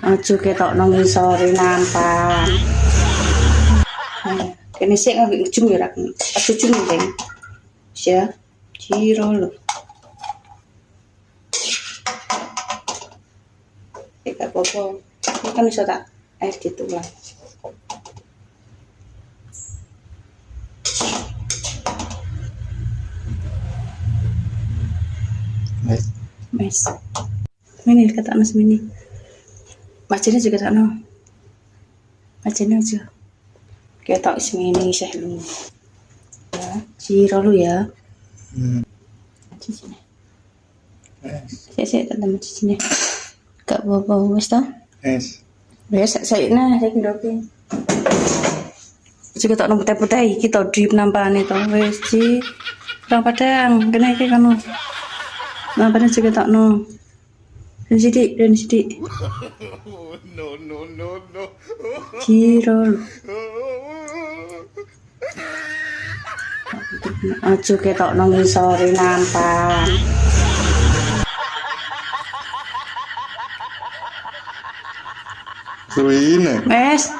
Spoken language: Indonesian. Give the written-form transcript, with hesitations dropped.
Aja ketok nang ngisore nampan. Kene sik ngambil ujung ya rak. Ujung ndeng. Ya. Ciro lho. Eka popo. Ini kan bisa tak air gitu lah. Mes. Ini kata anak semini. Bacanya juga tak no. Bacanya aja. Kita semini sih lu. Ya, ciro lu ya. Cincin. Saya tak tahu cincinnya. Gak bawa wes tau? Es. Wes saya kendokin. Juga tak nombor putih kita drip nampan itu wes ci. Orang Padang kena iki kan. Nampaknya juga tak no. Dan sidik. No. Ciro. Aja ketok nang ngisore nampan. Suine. Wes.